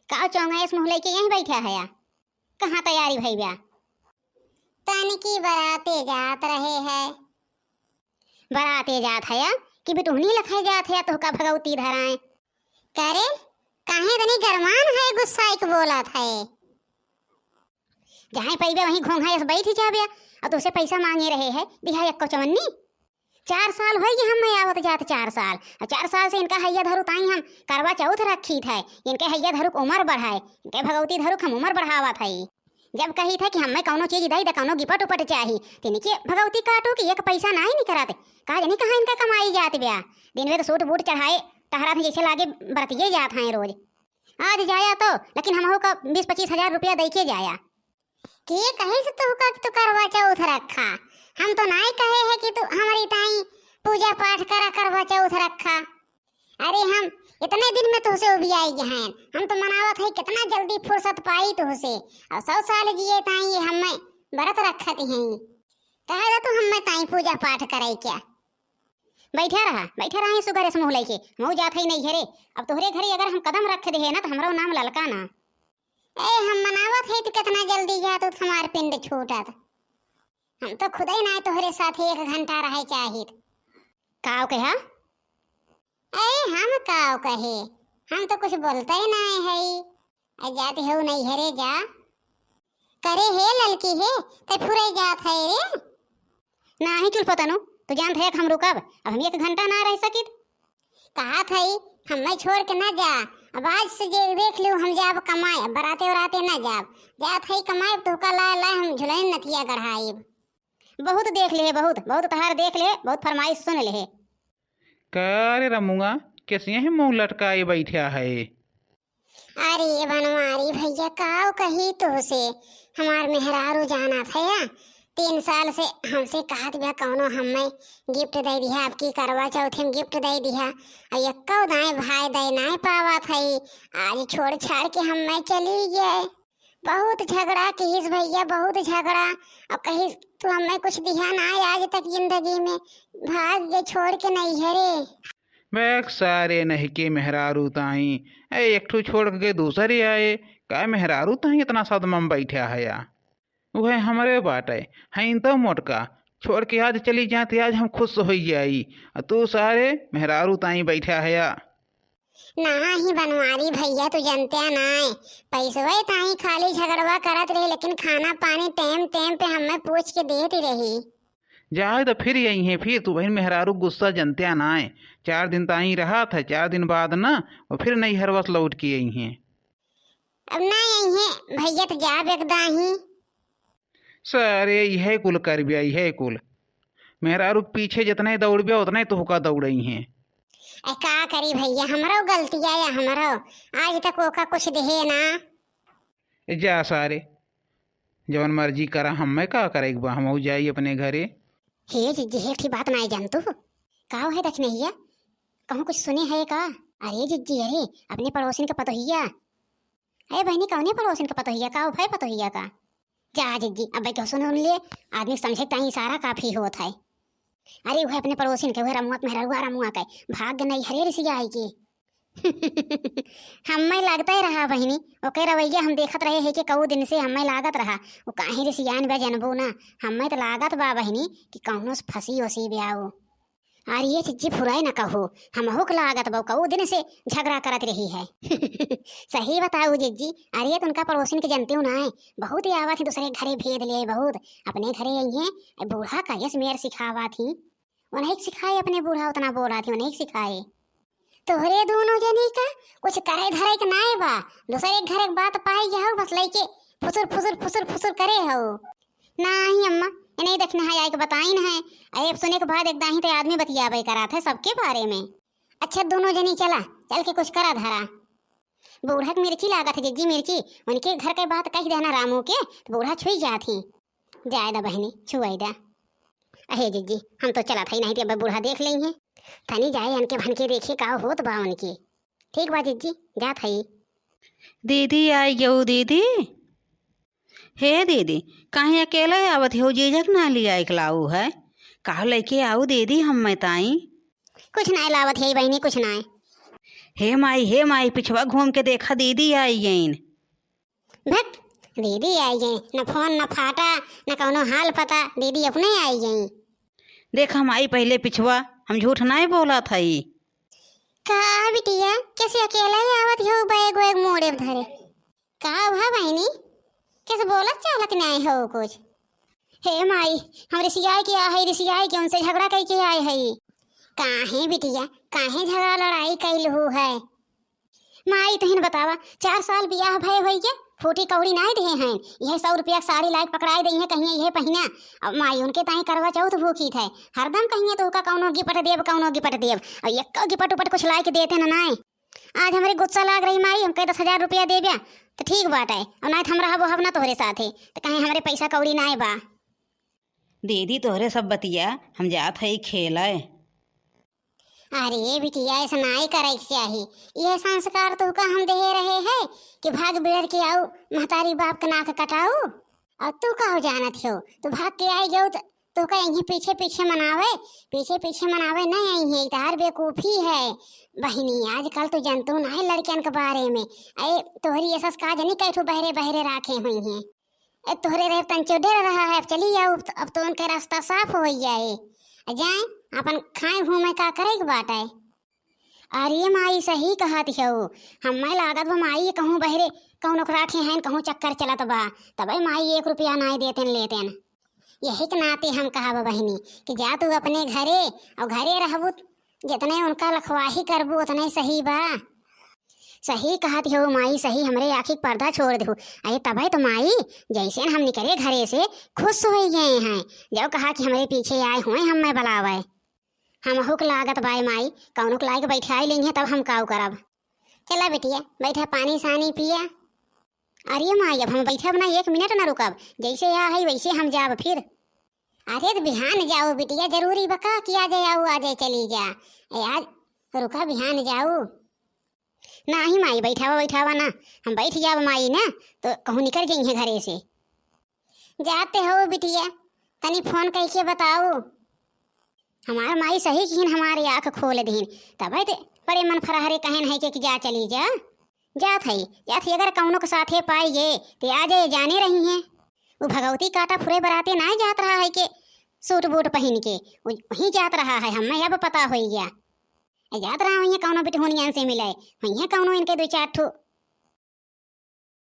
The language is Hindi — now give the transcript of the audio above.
का चौंगा इस मुँह लेके यहीं बैठा है या कहाँ तैयारी भई ब्या? तन की बराते जात रहे है। बराते जात है या कि बिटुहनी लखाई जात है या तोहका भगवती धराए? करे काहे तनी गरमान है, गुस्सा एक बोला था। जहाँ पैबे वहीं घोंघा ऐसे बैठ जा ब्या और तुझसे पैसा मांगे रहे है दिहा एक चवन्नी। 4 साल हो गए हम मैं आवत जात 4 साल और 4 साल से इनका हैया धरु ताई हम करवा चौथ रखी था। इनके हैया धरुक उम्र बढ़ाए, इनके भगवती धरुक हम उम्र बढ़ावा था। जब कही था कि हमें कौनो चीज दई तो कौनो गिपट उपट चाहिए तो नीचे भगवती काटो कि एक पैसा ना ही नहीं कराते। कहा जानी कहाँ इनका कमाई जात ब्या। दिन में तो सूट बूट चढ़ाए टहरा थे जैसे लागे बरतिये जात हैं रोज। आज जाया तो लेकिन हम का 20-25 हजार रुपया दे के जाया। कि कहे से तू करवा चौथ रखा, हम तो नहीं कहे है कि तू हमारी ताई पूजा पाठ करा करवा चौथ रखा। अरे हम इतने दिन में तुझसे उबियाई हैं, हम तो मनावत है कितना जल्दी फुर्सत पाई तुझसे और 100 साल जिए ताई ये हमें व्रत रखत हैं। कहे तो हमें ताई पूजा पाठ करे क्या? बैठा रहा सुगर इस मुँह लेके मऊ जात ही नहीं घरे। अब तोहरे घरे अगर हम कदम रख दे ना तो हमारा नाम ललका ना। हम मनावत है तो कितना जल्दी जा तो हमार पिंड छूटत। हम तो खुद ही ना तोहरे साथ 1 घंटा रहे चाहिए। काव कहा? हम काव कहे, हम तो कुछ बोलते ही नहीं है। जाते हो नहीं हरे जा करे है ललकी है ते फुरे जात है रे। ना ही चुल पता नु तो जानत है हम रुकब अब हम 1 घंटा ना रह सकित। कहा था हमें छोड़ के ना जा। अब आज से जे देख लो हम जाब कमाए, बराते वराते ना जाब जात है कमाए तो का ला हम झुलैन नथिया गढ़ाई। बहुत देख ले, बहुत तहार देख ले, बहुत फरमाइश सुन ले। करे रमुआ कैसे है मुँह लटकाए बैठा है? अरे बनवारी भैया काव कही तो से हमार मेहरारू जाना था या 3 साल से हमसे कहत बा कौनो हमें गिफ्ट दे दिया, आपकी करवा चौथ में गिफ्ट दे दिया और यक्का दाएं भाई दे ना पावा था। आज छोड़ छाड़ के हमें चली गए। बहुत झगड़ा किस भैया, बहुत झगड़ा और कहीं तो हमें कुछ दिया ना आज तक जिंदगी में, भाग गए छोड़ के नहीं हरे। बैग सारे नहीं के मेहरारू ताई एक ठू छोड़ के दूसरे आए का मेहरारू ताई इतना सदमा में बैठा है या वह हमारे बाटे हैं तो मोटका छोड़ के आज चली जाती आज हम खुश हो जाई और तू सारे मेहरारू ताई बैठा है या। ना ही बनवारी भैया तू जानते ना पैसवे ताई खाली झगड़वा करत रही लेकिन खाना पानी टाइम टाइम पे हमें पूछ के देती रही। जाए तो फिर यही है फिर तू बहन मेहरारू गुस्सा जनते ना है। 4 दिन ताई रहा था, 4 दिन बाद ना और फिर नहीं हर वक्त लौट के यही है। अब ना यही है भैया तो जा बेगदा ही सारे यह कुल कर बिया यह कुल मेहरारू पीछे जितने दौड़ बिया उतने तो हुका दौड़ई हैं। का करी भैया हमारा गलती है या हमारा आज तक ओका कुछ दे ना। जा सारे जवन मर्जी करा हमें का करे हम जाई अपने घरे। हे जिज्जी हे की बात ना जान तू काव है दख नहीं कहूँ कुछ सुने है का? अरे जिज्जी अरे अपने पड़ोसिन का पतोहिया अरे बहनी कौने पड़ोसिन का पतोहिया का भाई पतोहिया का जा जिज्जी अब क्यों सुन लिए आदमी समझे ताई सारा काफी होता है। अरे वह अपने पड़ोसिन के वह रमुआ मेहरा रमुआ का भाग्य नहीं हरे रिसिया आई की हमें लगता ही रहा बहनी ओके रवैया हम देखत रहे है कि कऊ दिन से हमें लागत रहा वो काहे रिसियान बा जनबो ना हमें तो लागत बा बहनी कि कौनो फंसी ओसी ब्याओ। अरे ये चिज्जी फुराए न कहो हम हुक लागत बा कऊ दिन से झगड़ा करत रही है सही बताओ जिज्जी। अरे तो उनका पड़ोसिन के जनते हो ना है बहुत ही आवा थी दूसरे घरे भेद लिए बहुत अपने घरे आई है बूढ़ा का यस मेयर सिखावा थी उन्हें सिखाए अपने बूढ़ा उतना बोला थी उन्हें सिखाए। तोहरे दोनों जनी का कुछ करे धरे के ना बा दूसरे घर एक बात पाई जाओ बस लेके फुसुर फुसुर फुसुर फुसुर करे हो ना ही अम्मा नहीं देखना है आए के बताई ना है अरे सुने के बाद एकदम ही तो आदमी बतियाबे करा था सबके बारे में। अच्छा दोनों जनी चला चल के कुछ करा धरा। बूढ़ा की मिर्ची लागत है जिज्जी मिर्ची उनके घर के बात कह देना रामू के तो बूढ़ा छुई जाती जायदा बहनी छुआई दा। अहे जिज्जी हम तो चला था नहीं तो अब बूढ़ा देख लेंगे तनी जाए अनके भनके देखे का होत बा उनकी। ठीक बा जिज्जी जा थई। दीदी आई गयो दीदी। हे दीदी कहीं अकेले आवत हो जीजक ना लिया इकलाऊ है कहा लेके आऊ दीदी हम मैं ताई। कुछ ना लावत है बहनी कुछ ना। हे माई पिछवा घूम के देखा दीदी आई गईन। भट, दीदी आई गई, न फोन न फाटा न कौनो हाल पता, दीदी अपने आई गई। देखा माई पहले पिछवा, हम झूठ नहीं बोला था। का बिटिया, कैसे अकेला ही आवत हो बैग वैग मोड़े धरे? का भा बहनी, कैसे बोलत चालत नहीं हो कुछ? हे माई, हम रिसियाई के आए है, रिसियाई के उनसे झगड़ा करके आए है। काहे बिटिया, काहे झगड़ा लड़ाई कैल हो है? माई तहिन बतावा, 4 साल बियाह भय होई के फूटी कौड़ी नहीं दे हैं, यह 100 रुपया साड़ी लायक पकड़ाई दी है, कहिए यह पहिना। अब माई उनके ताई करवा चौथ भूखी थे, हरदम कहिए तो का कौनो गिपट देव कौनो गिपट देव, और एक गिपट उपट कुछ लाई के देते ना नहीं। आज हमारे गुस्सा लाग रही माई, हम कहे 10,000 रुपया दे ब्या तो ठीक बात है, और नहीं तो हम रहा ना तोहरे साथे, तो कहीं हमारे पैसा कौड़ी ना बा। दीदी तोहरे सब बतिया, हम जात है खेला। अरे बिटिया, ऐसा नहीं करे के चाहिए। यह संस्कार तो का हम दे रहे हैं कि भाग बिगड़ के आओ, महतारी बाप का नाक कटाओ। और तू का हो जानत हो, तू भाग के आई गो तो का यहीं पीछे पीछे मनावे, पीछे पीछे मनावे नहीं आई है, तार बेकूफी है बहनी। आजकल तो जनतू नहीं लड़कियन के बारे में, अरे तोहरी ऐसा काज नहीं कैठू बहरे बहरे राखे हुई हैं। तोहरे रहे तंचो डेर रहा है, अब चली आओ, अब तो उनका रास्ता साफ हो जाए, जाए अपन खाए घूमे का करे के बात है। अरे माई सही कहत हो, हमें लागत बा माई कहूँ बहरे कौन राखे हैं, कहूँ चक्कर चलत बा, तब माई 1 रुपया नहीं देते लेतेन। यही के नाते हम कहा बहनी कि जा तू अपने घरे, और घरे रहबू जितने उनका लखवाही करबू उतने सही बा। सही कहत हो माई, सही हमरे आँखी पर्दा छोड़ दो। अरे तब तो माई जैसे हम निकले घरे से खुश हो गए हैं, जब कहा कि हमारे पीछे आए हुए हमें बुलावे। हम हुक लागत बाय माई, कौनो के लायक बैठाई लेंगे तब हम काऊ करब। चला बेटिया बैठा, पानी सानी पिया। अरे माई अब हम बैठब ना 1 मिनट ना रुकब, जैसे आ है वैसे हम जाब फिर। अरे तो बिहान जाओ बिटिया, जरूरी बका कि आ जाए आओ, आ जाए चली जा, आज रुका बिहान जाओ। नहीं माई बैठावा ना, हम बैठ जाब माई ना तो कहूँ निकल गई हैं घरे से। जाते हो बिटिया, तनी फोन करके बताओ। हमार माई सही किन हमारे आँख खोल दीन, तब तो बड़े मन फरहरे कहन है कि जा चली जा। जात है अगर कौनों के साथे पाई गे तो आ जाए, जाने रही हैं। वो भगवती काटा फुरे बराते ना जात रहा है कि सूट बूट पहन के वहीं जात रहा है, हमें अब पता हो गया। जात रहा वहीं कौनो बिटहुनियन से मिले, वहीं कौनो इनके 2-4 ठो